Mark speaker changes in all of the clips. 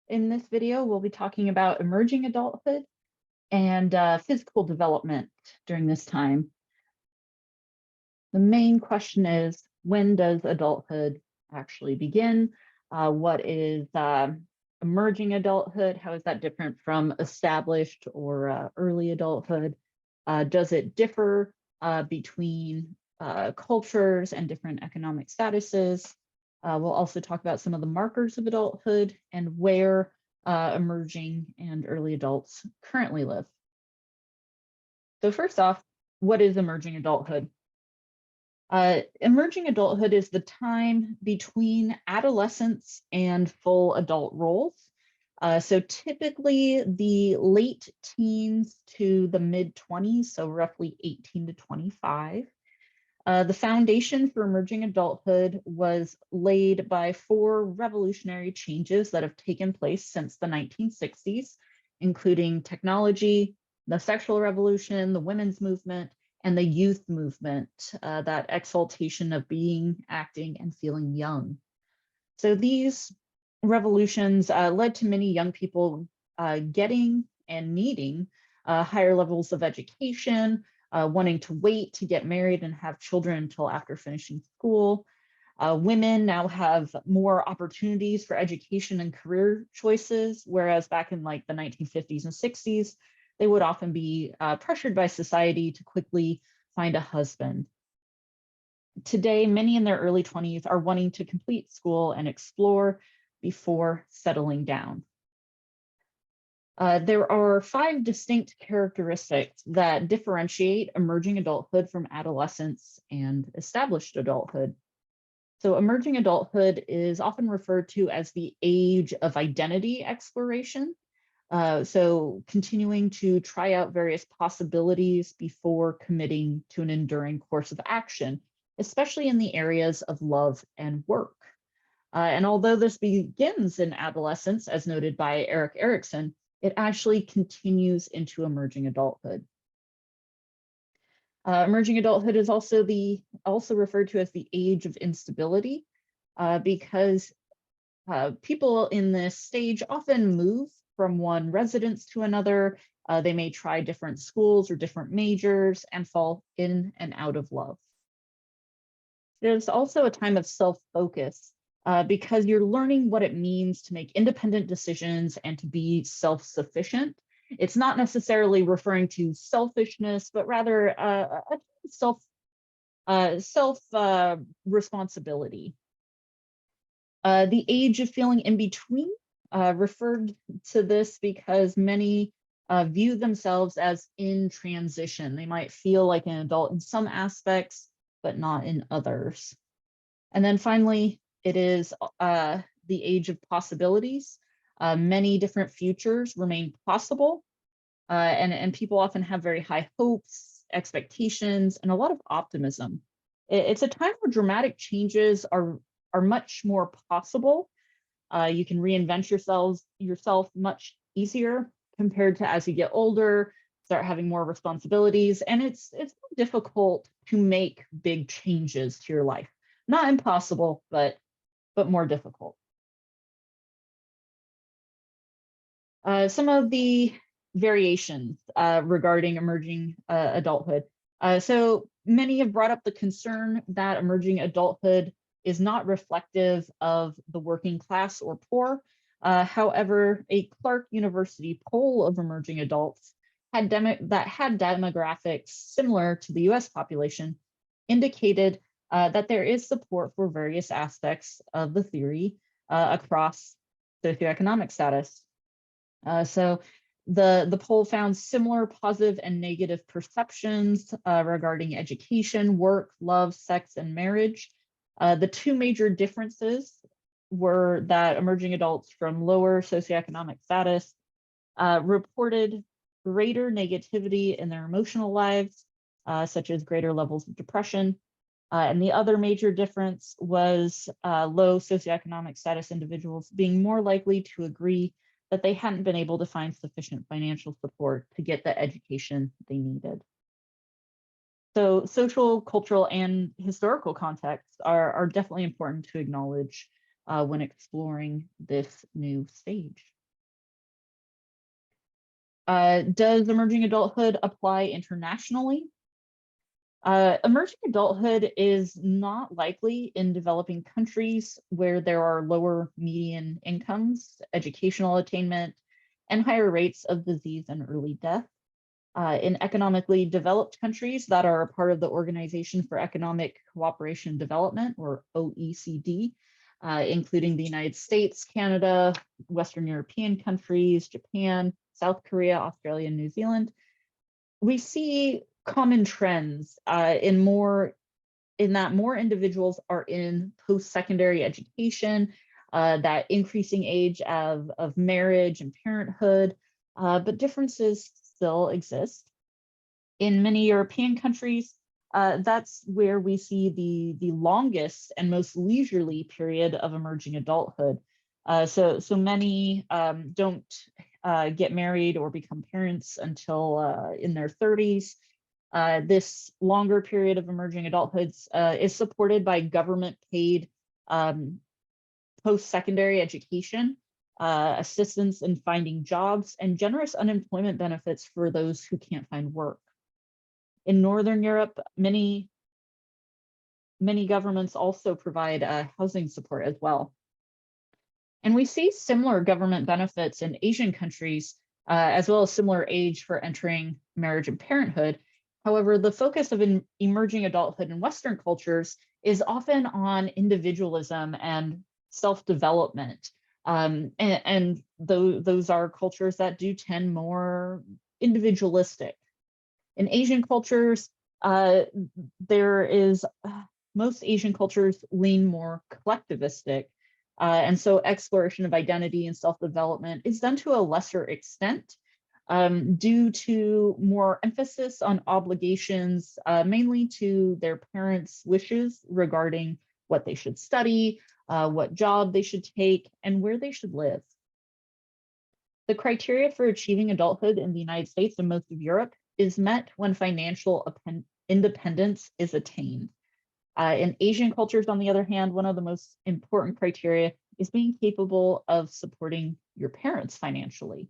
Speaker 1: In this video, we'll be talking about emerging adulthood and physical development during this time. The main question is, when does adulthood actually begin? What is emerging adulthood? How is that different from established or early adulthood? Does it differ between cultures and different economic statuses? We'll also talk about some of the markers of adulthood and where emerging and early adults currently live. So first off, what is emerging adulthood? Emerging adulthood is the time between adolescence and full adult roles. So typically the late teens to the mid 20s, so roughly 18 to 25. The foundation for emerging adulthood was laid by four revolutionary changes that have taken place since the 1960s, including technology, the sexual revolution, the women's movement, and the youth movement, that exaltation of being, acting, and feeling young. So these revolutions led to many young people getting and needing higher levels of education, wanting to wait to get married and have children until after finishing school. Women now have more opportunities for education and career choices, whereas back in like the 1950s and 60s, they would often be pressured by society to quickly find a husband. Today, many in their early 20s are wanting to complete school and explore before settling down. There are 5 distinct characteristics that differentiate emerging adulthood from adolescence and established adulthood. So emerging adulthood is often referred to as the age of identity exploration. So continuing to try out various possibilities before committing to an enduring course of action, especially in the areas of love and work. And although this begins in adolescence, as noted by Erik Erikson, it actually continues into emerging adulthood. Emerging adulthood is also referred to as the age of instability, because people in this stage often move from one residence to another. They may try different schools or different majors and fall in and out of love. There's also a time of self-focus, because you're learning what it means to make independent decisions and to be self-sufficient. It's not necessarily referring to selfishness, but rather a self responsibility. The age of feeling in between, referred to this because many view themselves as in transition. They might feel like an adult in some aspects, but not in others. And then finally, it is the age of possibilities. Many different futures remain possible, and people often have very high hopes, expectations, and a lot of optimism. It's a time where dramatic changes are much more possible. You can reinvent yourself much easier compared to as you get older, start having more responsibilities, and it's more difficult to make big changes to your life. Not impossible, but more difficult. Some of the variations regarding emerging adulthood. So many have brought up the concern that emerging adulthood is not reflective of the working class or poor. However, a Clark University poll of emerging adults had demographics similar to the US population indicated that there is support for various aspects of the theory across socioeconomic status. So the poll found similar positive and negative perceptions regarding education, work, love, sex, and marriage. The 2 major differences were that emerging adults from lower socioeconomic status reported greater negativity in their emotional lives, such as greater levels of depression. And the other major difference was low socioeconomic status individuals being more likely to agree that they hadn't been able to find sufficient financial support to get the education they needed. So social, cultural, and historical contexts are definitely important to acknowledge when exploring this new stage. Does emerging adulthood apply internationally? Emerging adulthood is not likely in developing countries where there are lower median incomes, educational attainment, and higher rates of disease and early death. In economically developed countries that are a part of the Organization for Economic Cooperation and Development, or OECD, including the United States, Canada, Western European countries, Japan, South Korea, Australia, and New Zealand, we see common trends in that more individuals are in post-secondary education, that increasing age of marriage and parenthood, but differences still exist. In many European countries, that's where we see the longest and most leisurely period of emerging adulthood. So many don't get married or become parents until in their 30s. This longer period of emerging adulthood is supported by government-paid post-secondary education, assistance in finding jobs, and generous unemployment benefits for those who can't find work. In Northern Europe, many governments also provide housing support as well. And we see similar government benefits in Asian countries, as well as similar age for entering marriage and parenthood. However, the focus of emerging adulthood in Western cultures is often on individualism and self-development. And those are cultures that do tend more individualistic. In Asian cultures, most Asian cultures lean more collectivistic. And so exploration of identity and self-development is done to a lesser extent due to more emphasis on obligations, mainly to their parents' wishes regarding what they should study, what job they should take, and where they should live. The criteria for achieving adulthood in the United States and most of Europe is met when financial independence is attained. In Asian cultures, on the other hand, one of the most important criteria is being capable of supporting your parents financially.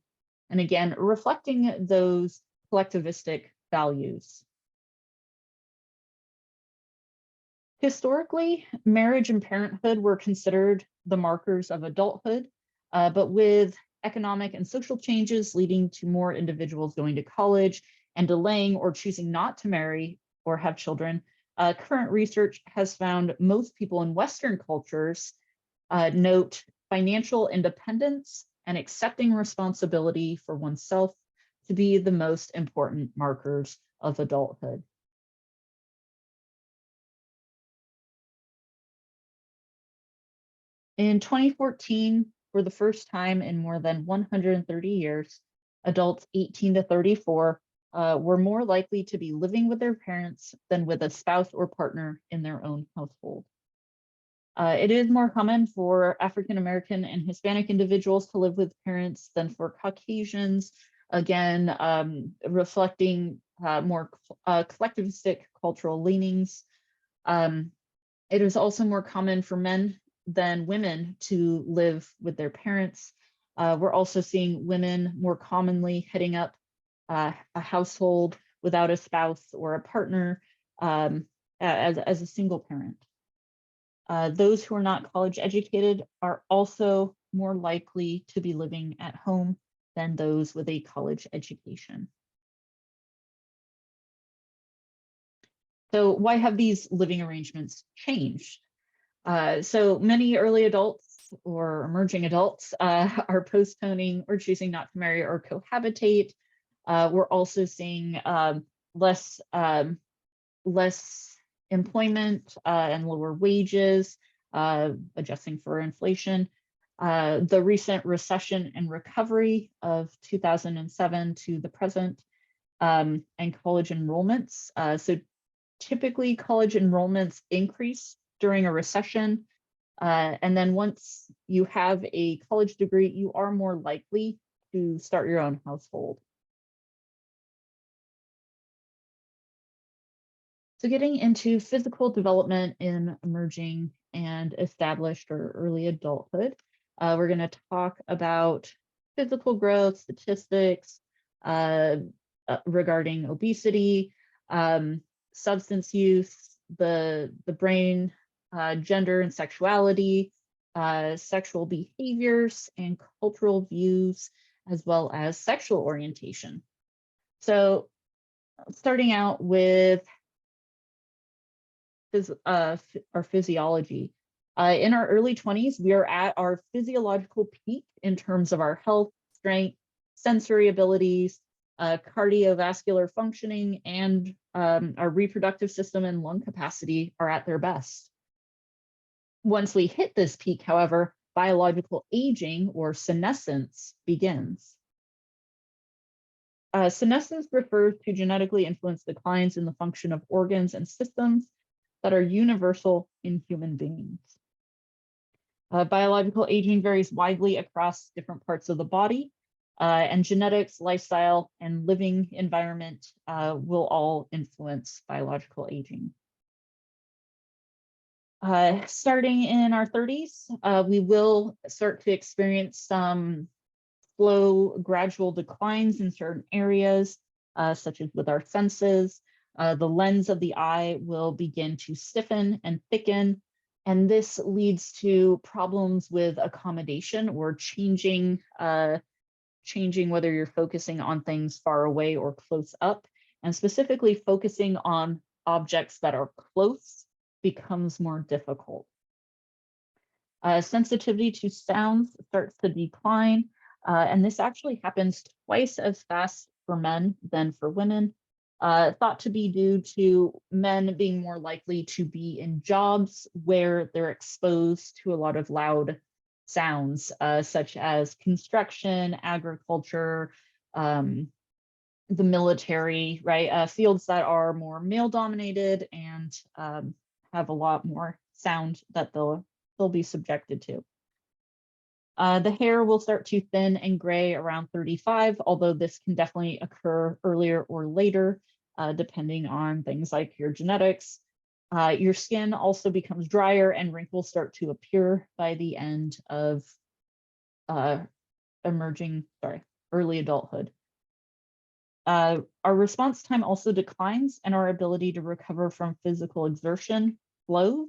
Speaker 1: And again, reflecting those collectivistic values. Historically, marriage and parenthood were considered the markers of adulthood, but with economic and social changes leading to more individuals going to college and delaying or choosing not to marry or have children, current research has found most people in Western cultures note financial independence and accepting responsibility for oneself to be the most important markers of adulthood. In 2014, for the first time in more than 130 years, adults 18 to 34 were more likely to be living with their parents than with a spouse or partner in their own household. It is more common for African American and Hispanic individuals to live with parents than for Caucasians, again, reflecting more collectivistic cultural leanings. It is also more common for men than women to live with their parents. We're also seeing women more commonly heading up a household without a spouse or a partner as a single parent. Those who are not college educated are also more likely to be living at home than those with a college education. So why have these living arrangements changed? So many early adults or emerging adults are postponing or choosing not to marry or cohabitate. We're also seeing less employment and lower wages, adjusting for inflation. The recent recession and recovery of 2007 to the present, and college enrollments. So typically college enrollments increase during a recession. And then once you have a college degree, you are more likely to start your own household. So getting into physical development in emerging and established or early adulthood, we're going to talk about physical growth, statistics, regarding obesity, substance use, the brain, gender and sexuality, sexual behaviors and cultural views, as well as sexual orientation. So starting out with our physiology. In our early 20s, we are at our physiological peak in terms of our health, strength, sensory abilities, cardiovascular functioning, and our reproductive system and lung capacity are at their best. Once we hit this peak, however, biological aging or senescence begins. Senescence refers to genetically influenced declines in the function of organs and systems that are universal in human beings. Biological aging varies widely across different parts of the body, and genetics, lifestyle, and living environment will all influence biological aging. Starting in our 30s, we will start to experience some slow, gradual declines in certain areas, such as with our senses. The lens of the eye will begin to stiffen and thicken, and this leads to problems with accommodation or changing whether you're focusing on things far away or close up, and specifically focusing on objects that are close becomes more difficult. Sensitivity to sounds starts to decline, and this actually happens twice as fast for men than for women, thought to be due to men being more likely to be in jobs where they're exposed to a lot of loud sounds, such as construction, agriculture, the military, right? Fields that are more male dominated and have a lot more sound that they'll be subjected to. The hair will start to thin and gray around 35, although this can definitely occur earlier or later, depending on things like your genetics. Your skin also becomes drier and wrinkles start to appear by the end of early adulthood. Our response time also declines, and our ability to recover from physical exertion slows,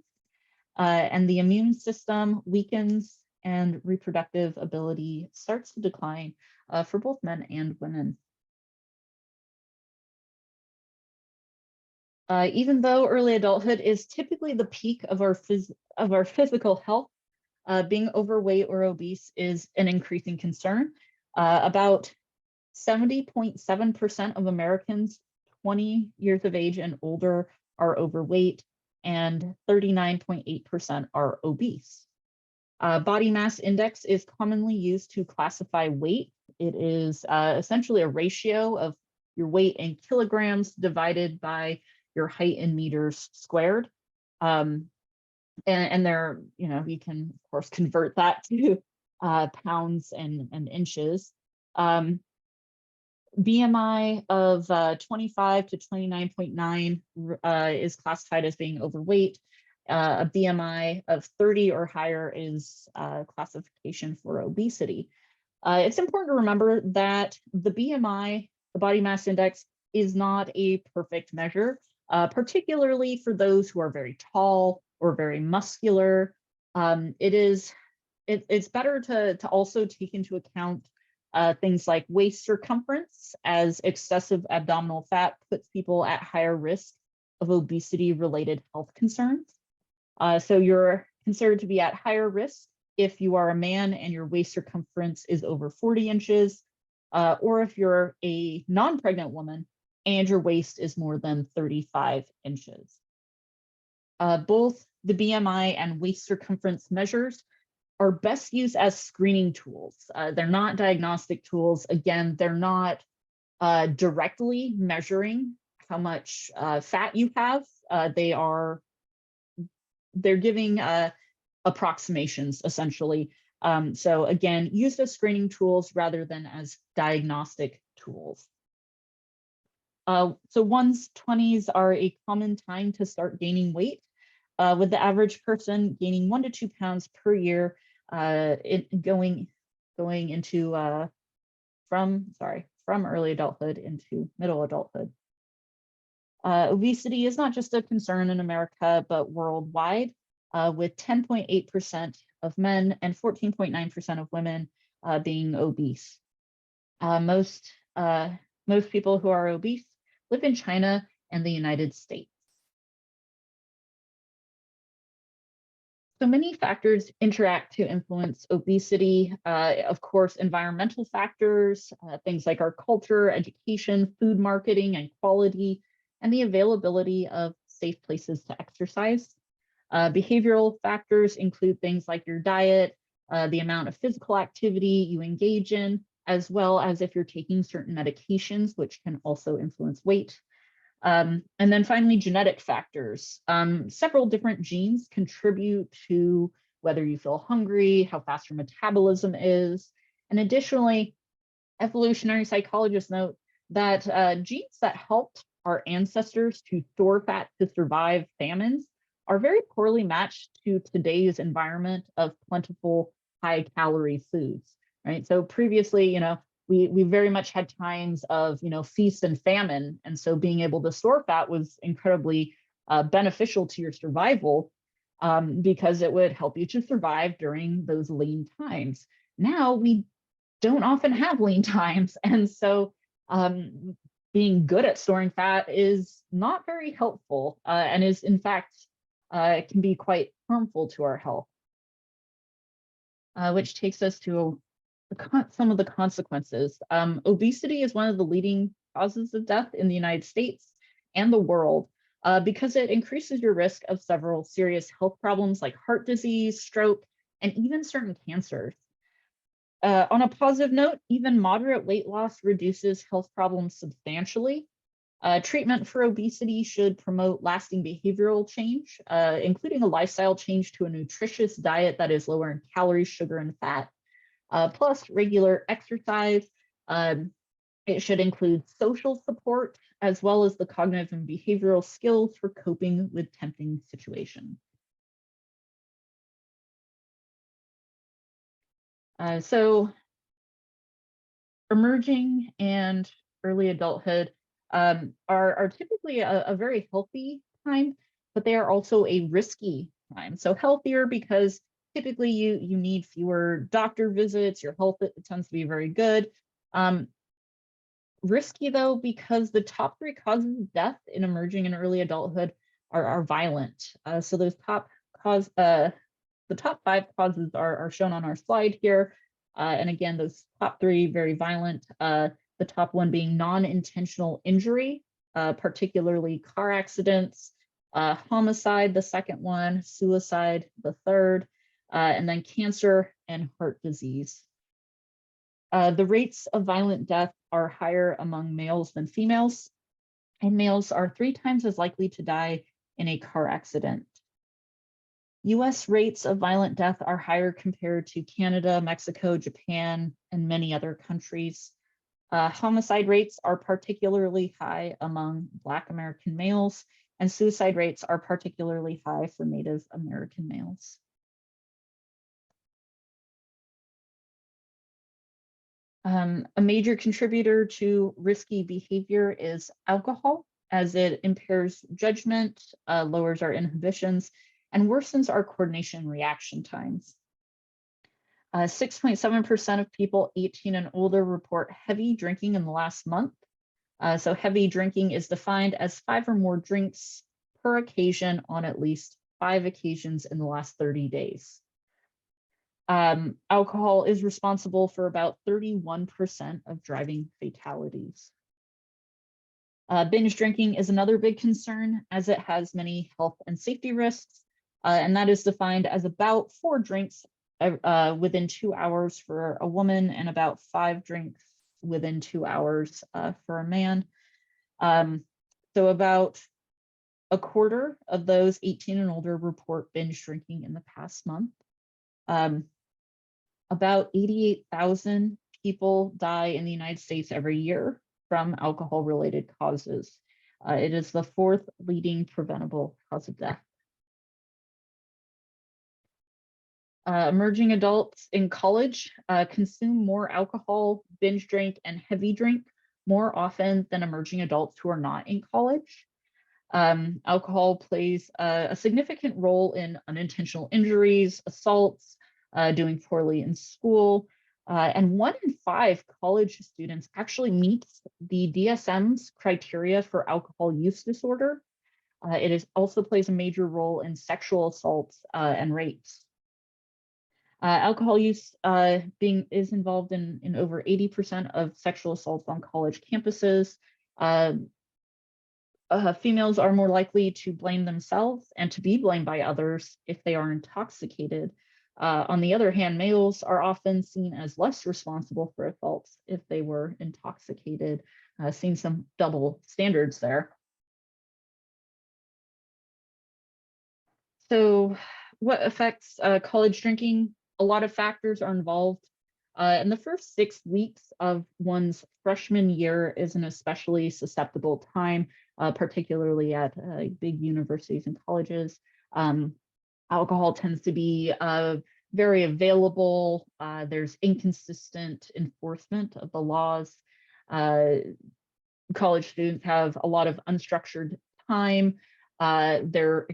Speaker 1: and the immune system weakens, and reproductive ability starts to decline for both men and women. Even though early adulthood is typically the peak of our physical health, being overweight or obese is an increasing concern. About 70.7% of Americans 20 years of age and older are overweight, and 39.8% are obese. Body mass index is commonly used to classify weight. It is essentially a ratio of your weight in kilograms divided by your height in meters squared. And there, you can of course convert that to pounds and inches. BMI of 25 to 29.9 is classified as being overweight. A BMI of 30 or higher is classification for obesity. It's important to remember that the BMI, the body mass index, is not a perfect measure, particularly for those who are very tall or very muscular. It's better to also take into account things like waist circumference, as excessive abdominal fat puts people at higher risk of obesity-related health concerns. So you're considered to be at higher risk if you are a man and your waist circumference is over 40 inches, or if you're a non-pregnant woman and your waist is more than 35 inches. Both the BMI and waist circumference measures are best used as screening tools. They're not diagnostic tools. Again, they're not directly measuring how much fat you have. They're giving approximations, essentially. So again, used as screening tools rather than as diagnostic tools. So one's 20s are a common time to start gaining weight, with the average person gaining 1 to 2 pounds per year, going into from from early adulthood into middle adulthood. Obesity is not just a concern in America, but worldwide, with 10.8% of men and 14.9% of women being obese. Most people who are obese live in China and the United States. So many factors interact to influence obesity. Of course, environmental factors, things like our culture, education, food marketing, and quality, and the availability of safe places to exercise. Behavioral factors include things like your diet, the amount of physical activity you engage in, as well as if you're taking certain medications, which can also influence weight. And then finally, genetic factors. Several different genes contribute to whether you feel hungry, how fast your metabolism is. And additionally, evolutionary psychologists note that genes that helped our ancestors to store fat to survive famines are very poorly matched to today's environment of plentiful, high-calorie foods, right? So previously, we very much had times of feast and famine, and so being able to store fat was incredibly beneficial to your survival, because it would help you to survive during those lean times. Now we don't often have lean times, and so being good at storing fat is not very helpful, and is in fact can be quite harmful to our health, which takes us to some of the consequences. Obesity is one of the leading causes of death in the United States and the world, because it increases your risk of several serious health problems like heart disease, stroke, and even certain cancers. On a positive note, even moderate weight loss reduces health problems substantially. Treatment for obesity should promote lasting behavioral change, including a lifestyle change to a nutritious diet that is lower in calories, sugar, and fat. Plus regular exercise. It should include social support, as well as the cognitive and behavioral skills for coping with tempting situations. So emerging and early adulthood are typically a very healthy time, but they are also a risky time. So healthier because typically you need fewer doctor visits, your health tends to be very good. Risky though, because the top 3 causes of death in emerging and early adulthood are violent. So those the top 5 causes are shown on our slide here. And again, those top 3 very violent, the top one being non-intentional injury, particularly car accidents, homicide, the second one, suicide, the third, and then cancer and heart disease. The rates of violent death are higher among males than females, and males are 3 times as likely to die in a car accident. US rates of violent death are higher compared to Canada, Mexico, Japan, and many other countries. Homicide rates are particularly high among Black American males, and suicide rates are particularly high for Native American males. A major contributor to risky behavior is alcohol, as it impairs judgment, lowers our inhibitions, and worsens our coordination reaction times. 6.7% of people 18 and older report heavy drinking in the last month. So heavy drinking is defined as 5 or more drinks per occasion on at least 5 occasions in the last 30 days. Alcohol is responsible for about 31% of driving fatalities. Binge drinking is another big concern, as it has many health and safety risks, and that is defined as about 4 drinks within 2 hours for a woman and about 5 drinks within 2 hours for a man. So about a quarter of those 18 and older report binge drinking in the past month. About 88,000 people die in the United States every year from alcohol-related causes. It is the 4th leading preventable cause of death. Emerging adults in college consume more alcohol, binge drink, and heavy drink more often than emerging adults who are not in college. Alcohol plays a significant role in unintentional injuries, assaults, doing poorly in school, and 1 in 5 college students actually meets the DSM's criteria for alcohol use disorder. Also plays a major role in sexual assaults and rapes. Alcohol use is involved in over 80% of sexual assaults on college campuses. Females are more likely to blame themselves and to be blamed by others if they are intoxicated. On the other hand, males are often seen as less responsible for assaults if they were intoxicated, seeing some double standards there. So what affects college drinking? A lot of factors are involved. In the first 6 weeks of one's freshman year is an especially susceptible time, particularly at big universities and colleges. Alcohol tends to be very available. There's inconsistent enforcement of the laws. College students have a lot of unstructured time. They're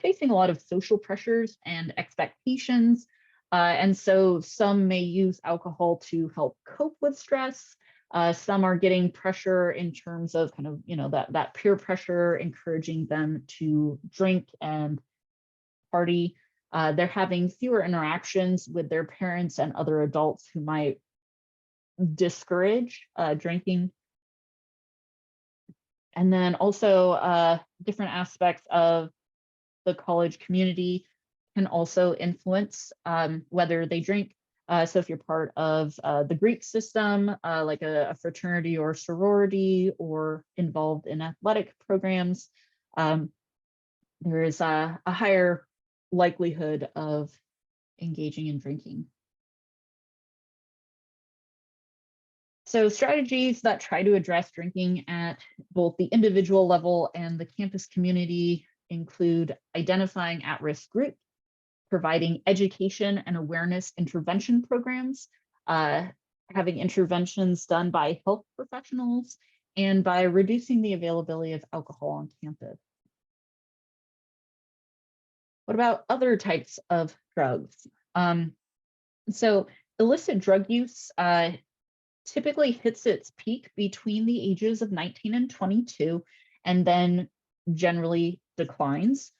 Speaker 1: facing a lot of social pressures and expectations. And so some may use alcohol to help cope with stress. Some are getting pressure in terms of kind of, that peer pressure, encouraging them to drink and party. They're having fewer interactions with their parents and other adults who might discourage drinking. And then also different aspects of the college community can also influence whether they drink. So if you're part of the Greek system, like a fraternity or sorority, or involved in athletic programs, there is a higher likelihood of engaging in drinking. So strategies that try to address drinking at both the individual level and the campus community include identifying at-risk groups, providing education and awareness intervention programs, having interventions done by health professionals, and by reducing the availability of alcohol on campus. What about other types of drugs? So illicit drug use typically hits its peak between the ages of 19 and 22, and then generally declines.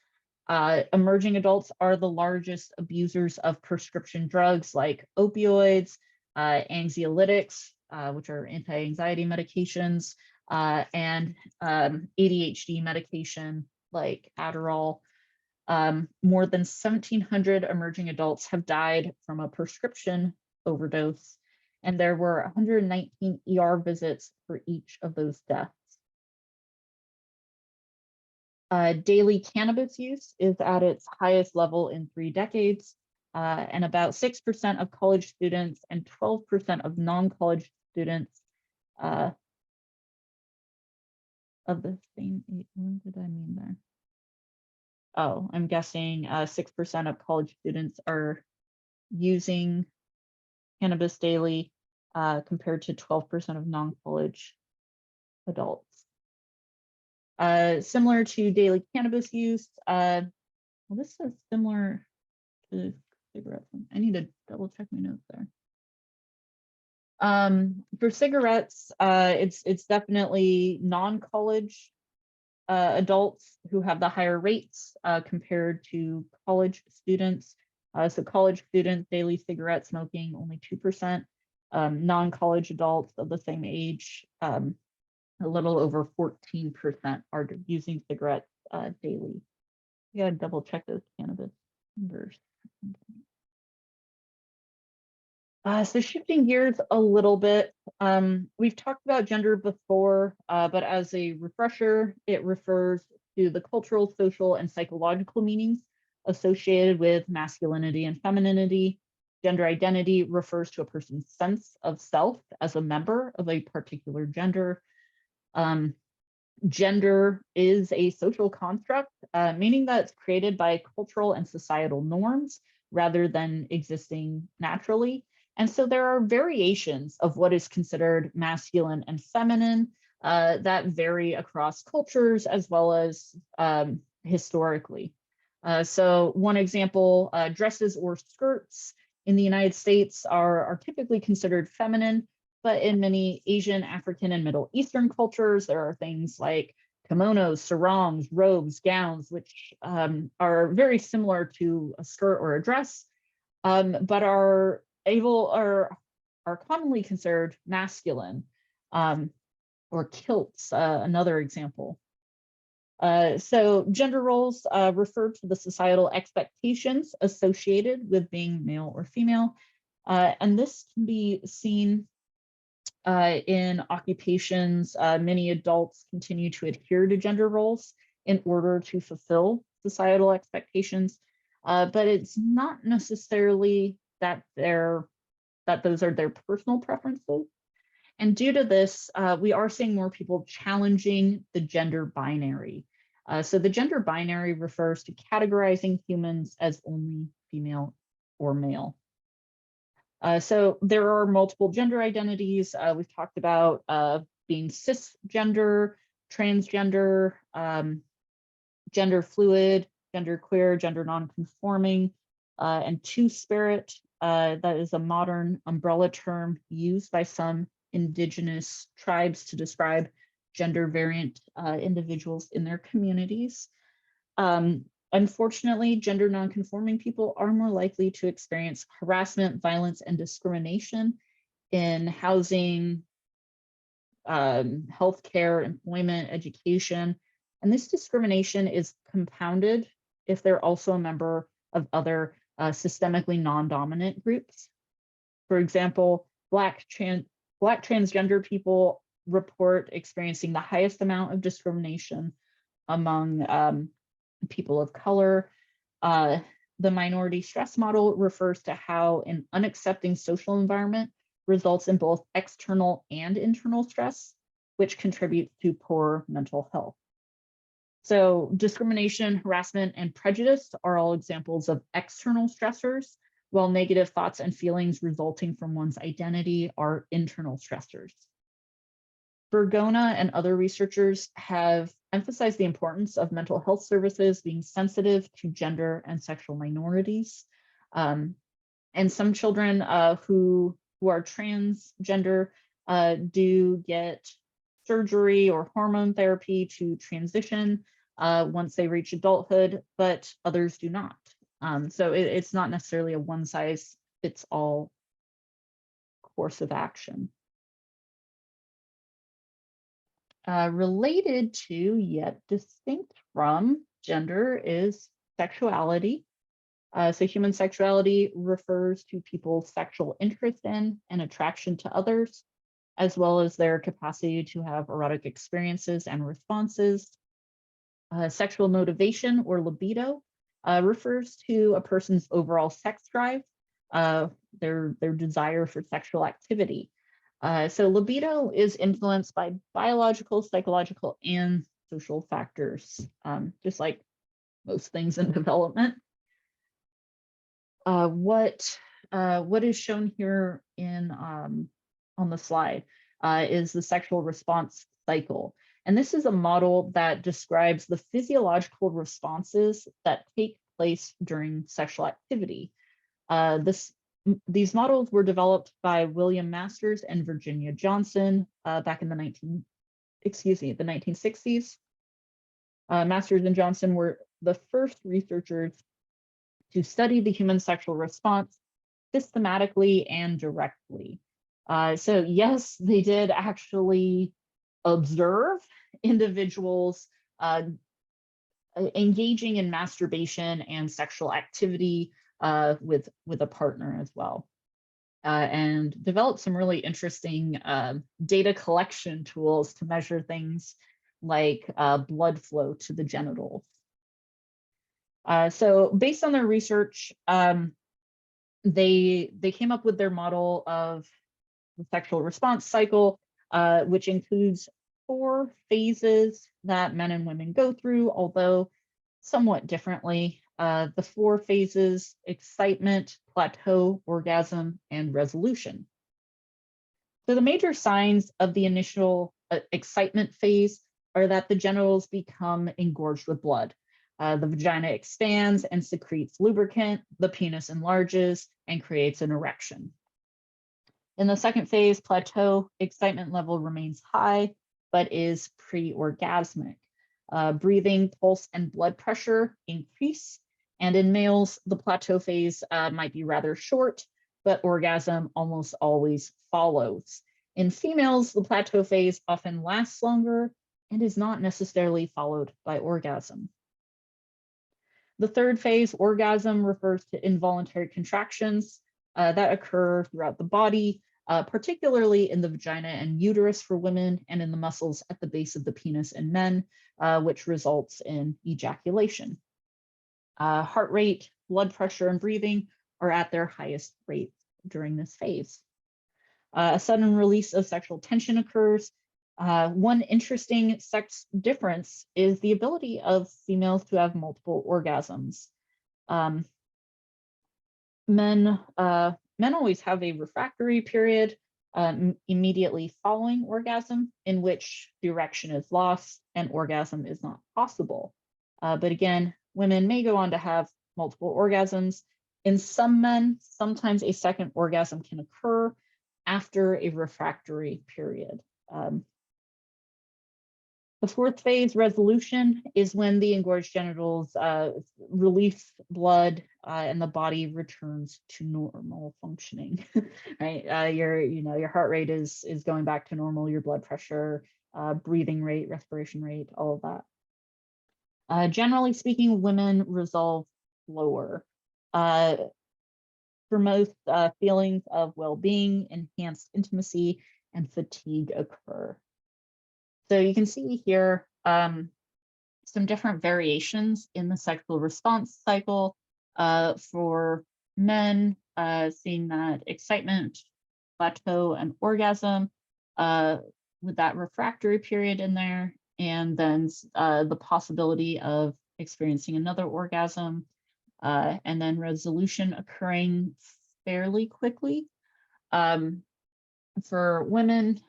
Speaker 1: Emerging adults are the largest abusers of prescription drugs like opioids, anxiolytics, which are anti-anxiety medications, and ADHD medication like Adderall. More than 1,700 emerging adults have died from a prescription overdose, and there were 119 ER visits for each of those deaths. Daily cannabis use is at its highest level in 3 decades, and about 6% of college students and 12% of non-college students of the same age. What did I mean there? Oh, I'm guessing 6% of college students are using cannabis daily, compared to 12% of non-college adults. Similar to daily cannabis use, well, this is similar to cigarettes. I need to double check my notes there. For cigarettes, it's definitely non-college adults who have the higher rates compared to college students. So college students, daily cigarette smoking, only 2%. Non-college adults of the same age, a little over 14% are using cigarettes daily. You gotta double check those cannabis numbers. So shifting gears a little bit, we've talked about gender before, but as a refresher, it refers to the cultural, social, and psychological meanings associated with masculinity and femininity. Gender identity refers to a person's sense of self as a member of a particular gender. Gender is a social construct, meaning that it's created by cultural and societal norms rather than existing naturally. And so there are variations of what is considered masculine and feminine that vary across cultures as well as historically. So one example, dresses or skirts in the United States are typically considered feminine, but in many Asian, African, and Middle Eastern cultures, there are things like kimonos, sarongs, robes, gowns, which are very similar to a skirt or a dress, but are commonly considered masculine, or kilts, another example. So gender roles refer to the societal expectations associated with being male or female. And this can be seen in occupations. Many adults continue to adhere to gender roles in order to fulfill societal expectations, but it's not necessarily that those are their personal preferences. And due to this, we are seeing more people challenging the gender binary. So the gender binary refers to categorizing humans as only female or male. So there are multiple gender identities. We've talked about being cisgender, transgender, gender fluid, gender queer, gender nonconforming, and two-spirit. That is a modern umbrella term used by some indigenous tribes to describe gender variant individuals in their communities. Unfortunately, gender nonconforming people are more likely to experience harassment, violence, and discrimination in housing, healthcare, employment, education. And this discrimination is compounded if they're also a member of other systemically non-dominant groups. For example, Black transgender people report experiencing the highest amount of discrimination among people of color. The minority stress model refers to how an unaccepting social environment results in both external and internal stress, which contributes to poor mental health. So discrimination, harassment, and prejudice are all examples of external stressors, while negative thoughts and feelings resulting from one's identity are internal stressors. Bergona and other researchers have emphasized the importance of mental health services being sensitive to gender and sexual minorities. And some children who are transgender do get surgery or hormone therapy to transition once they reach adulthood, but others do not. So it's not necessarily a one-size-fits-all course of action. Related to, yet distinct from, gender is sexuality. So human sexuality refers to people's sexual interest in and attraction to others, as well as their capacity to have erotic experiences and responses. Sexual motivation or libido refers to a person's overall sex drive, their desire for sexual activity. So libido is influenced by biological, psychological, and social factors, just like most things in development. What is shown here on the slide is the sexual response cycle. And this is a model that describes the physiological responses that take place during sexual activity. These models were developed by William Masters and Virginia Johnson back in the 1960s. Masters and Johnson were the first researchers to study the human sexual response systematically and directly. So yes, they did actually observe individuals engaging in masturbation and sexual activity with a partner as well, and developed some really interesting data collection tools to measure things like blood flow to the genitals. So based on their research, they came up with their model of the sexual response cycle, which includes 4 phases that men and women go through, although somewhat differently. the 4 phases: excitement, plateau, orgasm, and resolution. So the major signs of the initial excitement phase are that the genitals become engorged with blood. The vagina expands and secretes lubricant, the penis enlarges and creates an erection. In the second phase, plateau, excitement level remains high, but is pre-orgasmic. Breathing, pulse, and blood pressure increase. And in males, the plateau phase might be rather short, but orgasm almost always follows. In females, the plateau phase often lasts longer and is not necessarily followed by orgasm. The third phase, orgasm, refers to involuntary contractions that occur throughout the body, particularly in the vagina and uterus for women, and in the muscles at the base of the penis in men, which results in ejaculation. Heart rate, blood pressure, and breathing are at their highest rate during this phase. A sudden release of sexual tension occurs. One interesting sex difference is the ability of females to have multiple orgasms. Men always have a refractory period immediately following orgasm, in which the erection is lost and orgasm is not possible. But again, women may go on to have multiple orgasms. In some men, sometimes a second orgasm can occur after a refractory period. The fourth phase, resolution, is when the engorged genitals release blood and the body returns to normal functioning. Right, your heart rate is going back to normal, your blood pressure, breathing rate, respiration rate, all of that. Generally speaking, women resolve slower. For most, feelings of well-being, enhanced intimacy, and fatigue occur. So you can see here some different variations in the sexual response cycle. For men, seeing that excitement, plateau, and orgasm with that refractory period in there, and then the possibility of experiencing another orgasm, and then resolution occurring fairly quickly. For women,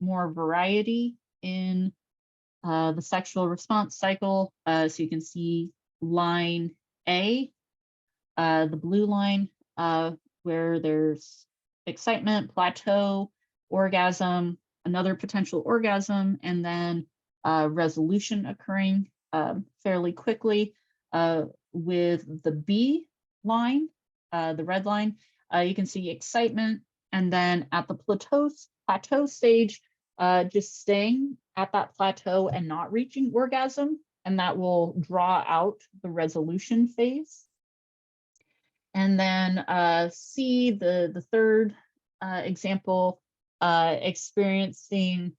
Speaker 1: more variety in the sexual response cycle. So you can see line A, the blue line, where there's excitement, plateau, orgasm, another potential orgasm, and then resolution occurring fairly quickly. With the B line, the red line, you can see excitement, and then at the plateau stage, just staying at that plateau and not reaching orgasm, and that will draw out the resolution phase. And then C, the third example, experiencing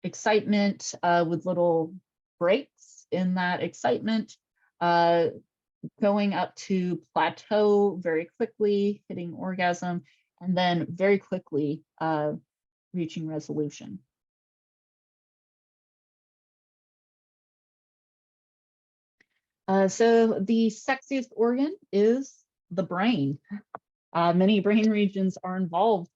Speaker 1: excitement with little breaks in that excitement, going up to plateau very quickly, hitting orgasm, and then very quickly reaching resolution. So the sexiest organ is the brain. Many brain regions are involved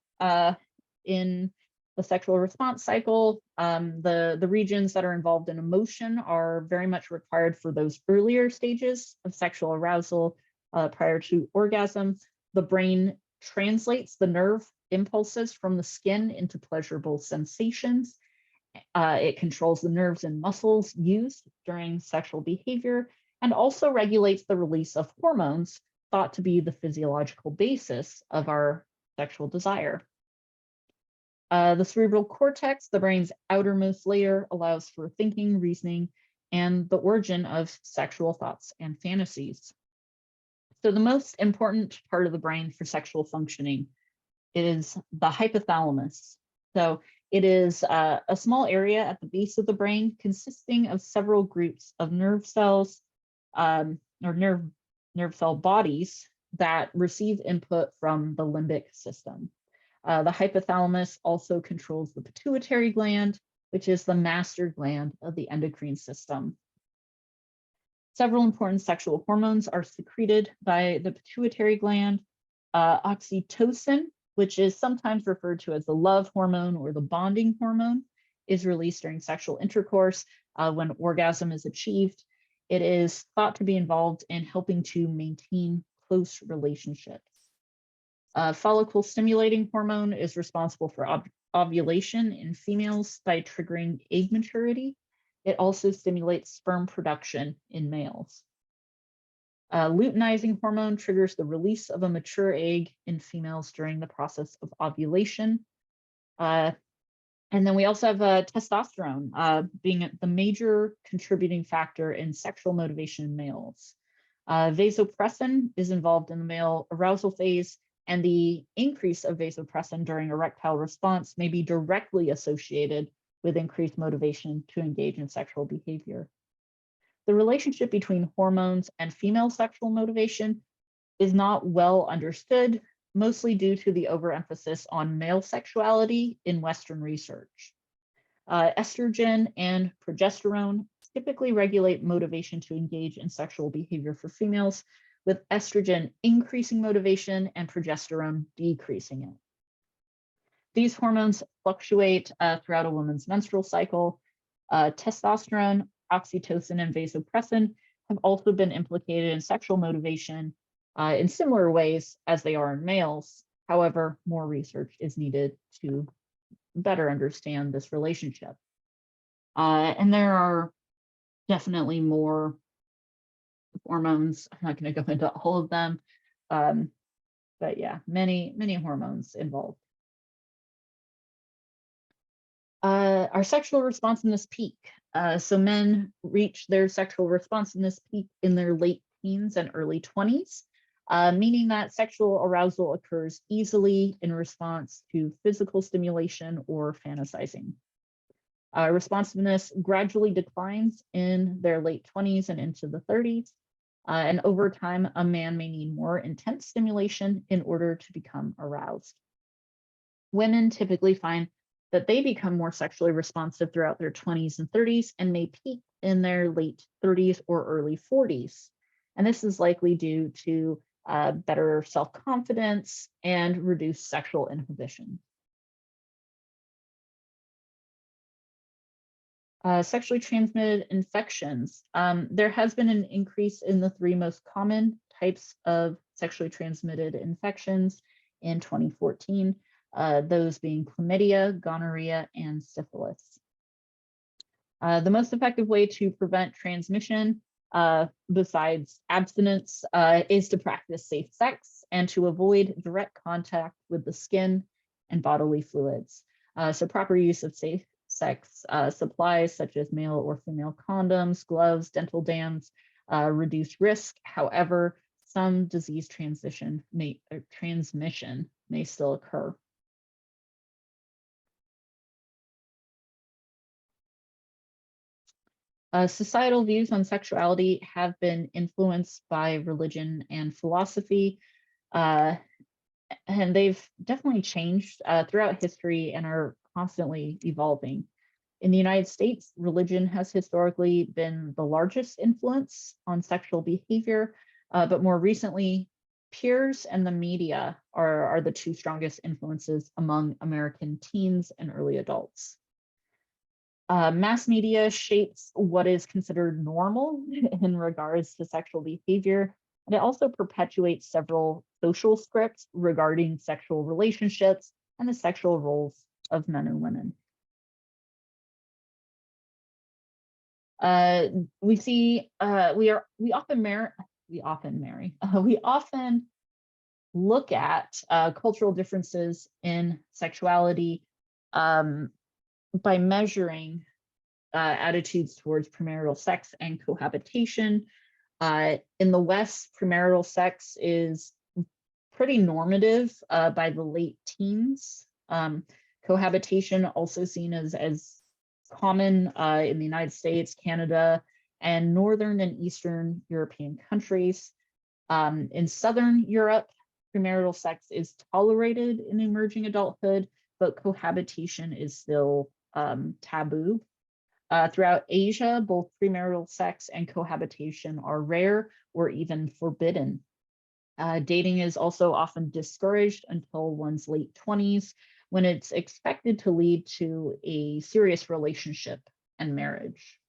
Speaker 1: in the sexual response cycle. The regions that are involved in emotion are very much required for those earlier stages of sexual arousal prior to orgasm. The brain translates the nerve impulses from the skin into pleasurable sensations. It controls the nerves and muscles used during sexual behavior, and also regulates the release of hormones thought to be the physiological basis of our sexual desire. The cerebral cortex, the brain's outermost layer, allows for thinking, reasoning, and the origin of sexual thoughts and fantasies. So the most important part of the brain for sexual functioning is the hypothalamus. So it is a small area at the base of the brain consisting of several groups of nerve cells or nerve cell bodies that receive input from the limbic system. The hypothalamus also controls the pituitary gland, which is the master gland of the endocrine system. Several important sexual hormones are secreted by the pituitary gland. Oxytocin, which is sometimes referred to as the love hormone or the bonding hormone, is released during sexual intercourse when orgasm is achieved. It is thought to be involved in helping to maintain close relationships. Follicle stimulating hormone is responsible for ovulation in females by triggering egg maturity. It also stimulates sperm production in males. Luteinizing hormone triggers the release of a mature egg in females during the process of ovulation. And then we also have testosterone being the major contributing factor in sexual motivation in males. Vasopressin is involved in the male arousal phase, and the increase of vasopressin during erectile response may be directly associated with increased motivation to engage in sexual behavior. The relationship between hormones and female sexual motivation is not well understood, mostly due to the overemphasis on male sexuality in Western research. Estrogen and progesterone typically regulate motivation to engage in sexual behavior for females, with estrogen increasing motivation and progesterone decreasing it. These hormones fluctuate throughout a woman's menstrual cycle. Testosterone, oxytocin, and vasopressin have also been implicated in sexual motivation in similar ways as they are in males. However, more research is needed to better understand this relationship. And there are definitely more hormones. I'm not going to go into all of them, but yeah, many hormones involved. Our sexual responsiveness peak. So men reach their sexual responsiveness peak in their late teens and early 20s, meaning that sexual arousal occurs easily in response to physical stimulation or fantasizing. Responsiveness gradually declines in their late 20s and into the 30s. And over time, a man may need more intense stimulation in order to become aroused. Women typically find that they become more sexually responsive throughout their 20s and 30s and may peak in their late 30s or early 40s. And this is likely due to better self-confidence and reduced sexual inhibition. Sexually transmitted infections. There has been an increase in the three most common types of sexually transmitted infections in 2014. Those being chlamydia, gonorrhea, and syphilis. The most effective way to prevent transmission, besides abstinence, is to practice safe sex and to avoid direct contact with the skin and bodily fluids. So proper use of safe sex supplies such as male or female condoms, gloves, dental dams reduce risk. However, some disease transmission may still occur. Societal views on sexuality have been influenced by religion and philosophy, and they've definitely changed throughout history and are constantly evolving. In the United States, religion has historically been the largest influence on sexual behavior, but more recently, peers and the media are the two strongest influences among American teens and early adults. Mass media shapes what is considered normal in regards to sexual behavior, and it also perpetuates several social scripts regarding sexual relationships and the sexual roles of men and women. We often look at cultural differences in sexuality by measuring attitudes towards premarital sex and cohabitation. In the West, premarital sex is pretty normative by the late teens. Cohabitation also seen as common in the United States, Canada, and Northern and Eastern European countries. In Southern Europe, premarital sex is tolerated in emerging adulthood, but cohabitation is still taboo. Throughout Asia, both premarital sex and cohabitation are rare or even forbidden. Dating is also often discouraged until one's late 20s, when it's expected to lead to a serious relationship and marriage.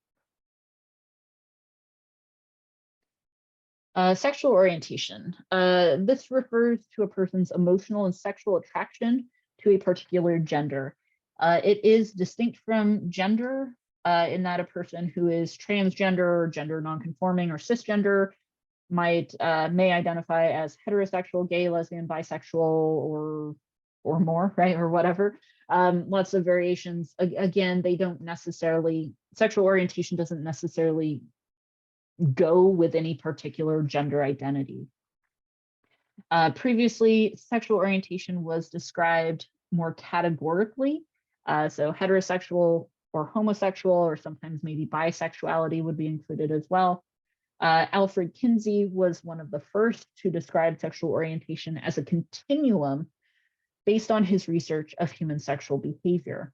Speaker 1: Sexual orientation. This refers to a person's emotional and sexual attraction to a particular gender. It is distinct from gender in that a person who is transgender or gender nonconforming or cisgender may identify as heterosexual, gay, lesbian, bisexual, or more, right, or whatever. Lots of variations. Again, they don't necessarily, sexual orientation doesn't necessarily go with any particular gender identity. Previously, sexual orientation was described more categorically. So heterosexual or homosexual, or sometimes maybe bisexuality would be included as well. Alfred Kinsey was one of the first to describe sexual orientation as a continuum based on his research of human sexual behavior.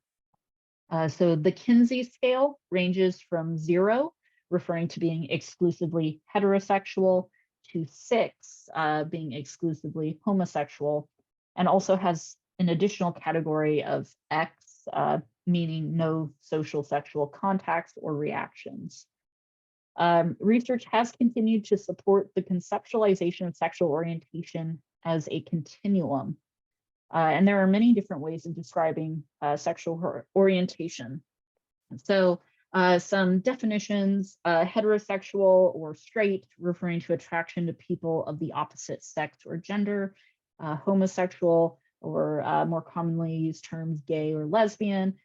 Speaker 1: So the Kinsey scale ranges from 0, referring to being exclusively heterosexual, to 6, being exclusively homosexual, and also has an additional category of X, meaning no social sexual contacts or reactions. Research has continued to support the conceptualization of sexual orientation as a continuum. And there are many different ways of describing sexual orientation. So some definitions: heterosexual or straight, referring to attraction to people of the opposite sex or gender; homosexual, or more commonly used terms gay or lesbian,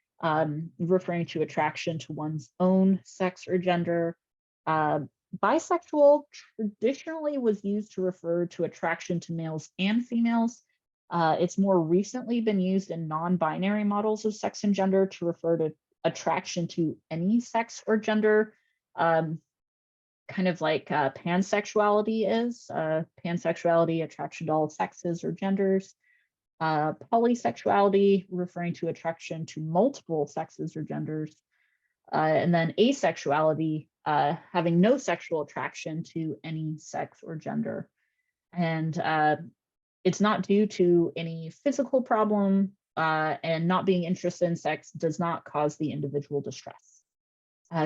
Speaker 1: referring to attraction to one's own sex or gender. Bisexual traditionally was used to refer to attraction to males and females. It's more recently been used in non-binary models of sex and gender to refer to attraction to any sex or gender, kind of like pansexuality is. Pansexuality, attraction to all sexes or genders. Polysexuality, referring to attraction to multiple sexes or genders. And then asexuality, having no sexual attraction to any sex or gender. And it's not due to any physical problem, and not being interested in sex does not cause the individual distress.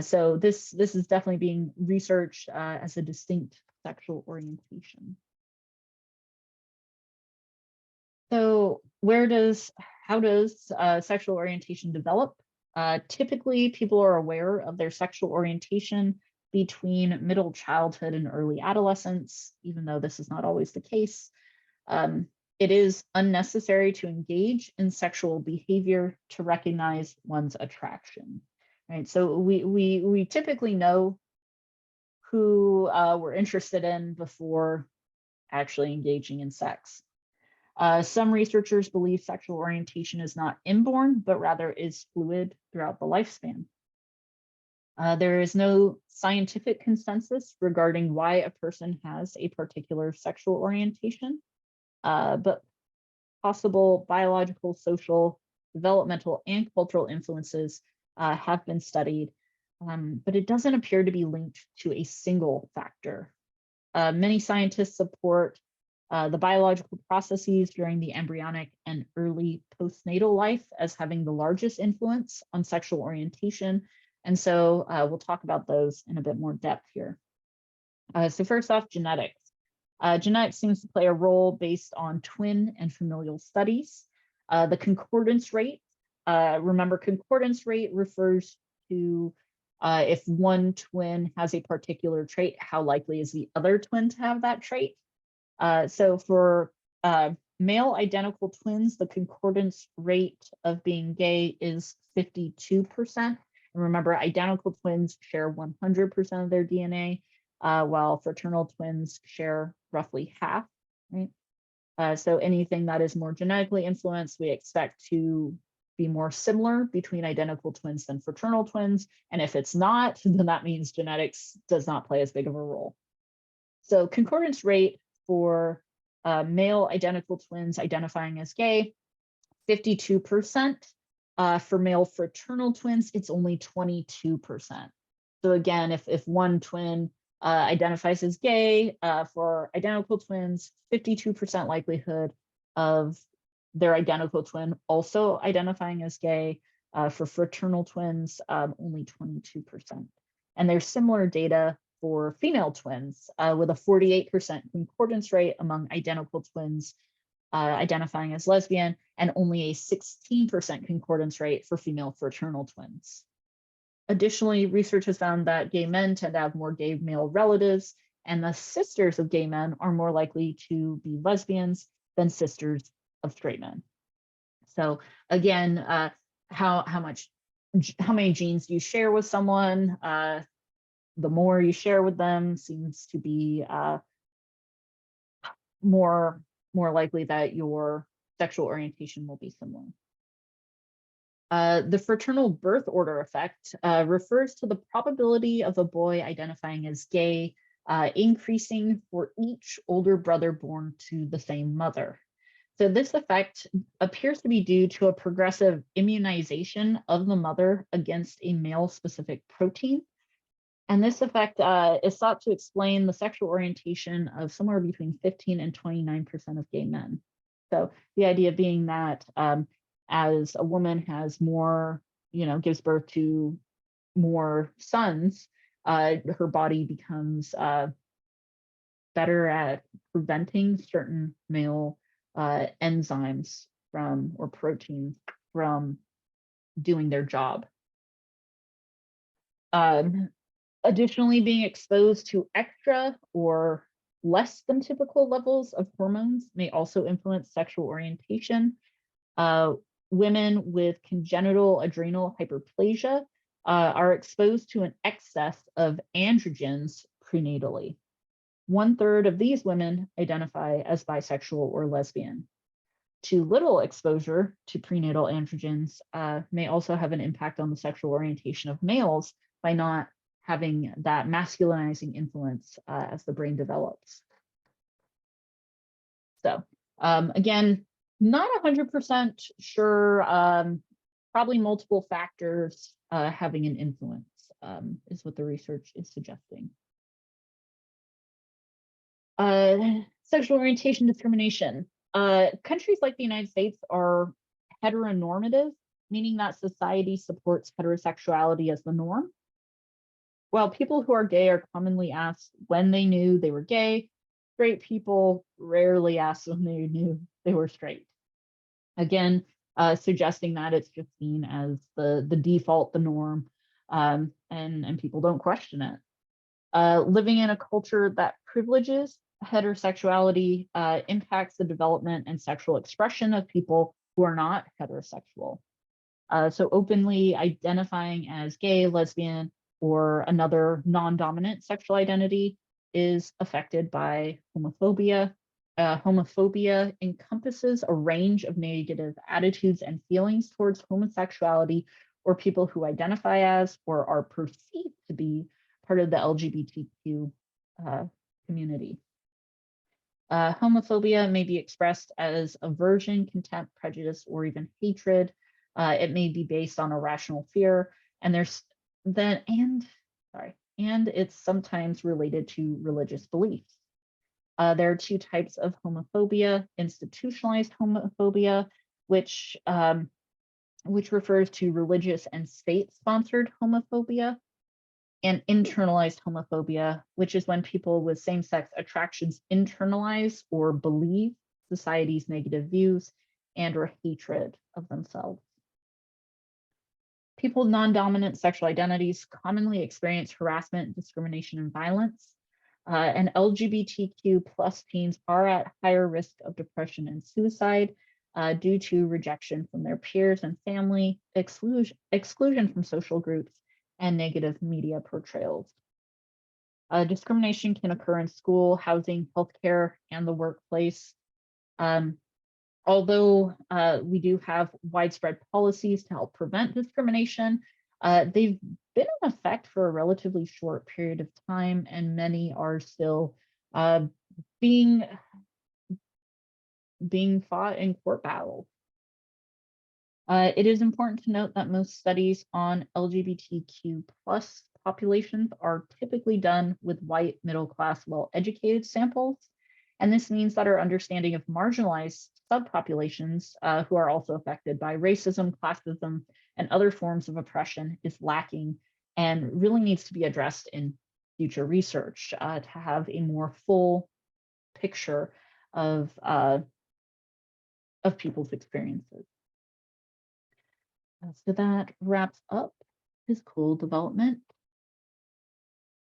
Speaker 1: So this is definitely being researched as a distinct sexual orientation. So how does sexual orientation develop? Typically, people are aware of their sexual orientation between middle childhood and early adolescence, even though this is not always the case. It is unnecessary to engage in sexual behavior to recognize one's attraction, right? So we typically know who we're interested in before actually engaging in sex. Some researchers believe sexual orientation is not inborn, but rather is fluid throughout the lifespan. There is no scientific consensus regarding why a person has a particular sexual orientation, but possible biological, social, developmental, and cultural influences have been studied, but it doesn't appear to be linked to a single factor. Many scientists support the biological processes during the embryonic and early postnatal life as having the largest influence on sexual orientation. And so we'll talk about those in a bit more depth here. So first off, genetics. Genetics seems to play a role based on twin and familial studies. The concordance rate, remember, concordance rate refers to if one twin has a particular trait, how likely is the other twin to have that trait? So for male identical twins, the concordance rate of being gay is 52%. And remember, identical twins share 100% of their DNA, while fraternal twins share roughly half, right? So anything that is more genetically influenced, we expect to be more similar between identical twins than fraternal twins. And if it's not, then that means genetics does not play as big of a role. So concordance rate for male identical twins identifying as gay, 52%. For male fraternal twins, it's only 22%. So again, if one twin identifies as gay, for identical twins, 52% likelihood of their identical twin also identifying as gay. For fraternal twins, only 22%. And there's similar data for female twins with a 48% concordance rate among identical twins identifying as lesbian, and only a 16% concordance rate for female fraternal twins. Additionally, research has found that gay men tend to have more gay male relatives, and the sisters of gay men are more likely to be lesbians than sisters of straight men. So again, how many genes do you share with someone? The more you share with them seems to be more likely that your sexual orientation will be similar. The fraternal birth order effect refers to the probability of a boy identifying as gay increasing for each older brother born to the same mother. So this effect appears to be due to a progressive immunization of the mother against a male-specific protein. And this effect is thought to explain the sexual orientation of somewhere between 15 and 29% of gay men. So the idea being that as a woman has more, gives birth to more sons, her body becomes better at preventing certain male enzymes from, or proteins from, doing their job. Additionally, being exposed to extra or less than typical levels of hormones may also influence sexual orientation. Women with congenital adrenal hyperplasia are exposed to an excess of androgens prenatally. 1/3 of these women identify as bisexual or lesbian. Too little exposure to prenatal androgens may also have an impact on the sexual orientation of males by not having that masculinizing influence as the brain develops. So again, not 100% sure, probably multiple factors having an influence is what the research is suggesting. Sexual orientation discrimination. Countries like the United States are heteronormative, meaning that society supports heterosexuality as the norm. While people who are gay are commonly asked when they knew they were gay, straight people rarely asked when they knew they were straight. Again, suggesting that it's just seen as the default, the norm, and people don't question it. Living in a culture that privileges heterosexuality impacts the development and sexual expression of people who are not heterosexual. So openly identifying as gay, lesbian, or another non-dominant sexual identity is affected by homophobia. Homophobia encompasses a range of negative attitudes and feelings towards homosexuality or people who identify as or are perceived to be part of the LGBTQ community. Homophobia may be expressed as aversion, contempt, prejudice, or even hatred. It may be based on irrational fear, and it's sometimes related to religious beliefs. There are two types of homophobia: institutionalized homophobia, which refers to religious and state-sponsored homophobia, and internalized homophobia, which is when people with same-sex attractions internalize or believe society's negative views and or hatred of themselves. People with non-dominant sexual identities commonly experience harassment, discrimination, and violence. And LGBTQ plus teens are at higher risk of depression and suicide due to rejection from their peers and family, exclusion from social groups, and negative media portrayals. Discrimination can occur in school, housing, healthcare, and the workplace. Although we do have widespread policies to help prevent discrimination, they've been in effect for a relatively short period of time, and many are still being fought in court battles. It is important to note that most studies on LGBTQ plus populations are typically done with white, middle class, well-educated samples. And this means that our understanding of marginalized subpopulations who are also affected by racism, classism, and other forms of oppression is lacking and really needs to be addressed in future research to have a more full picture of people's experiences. So that wraps up physical development.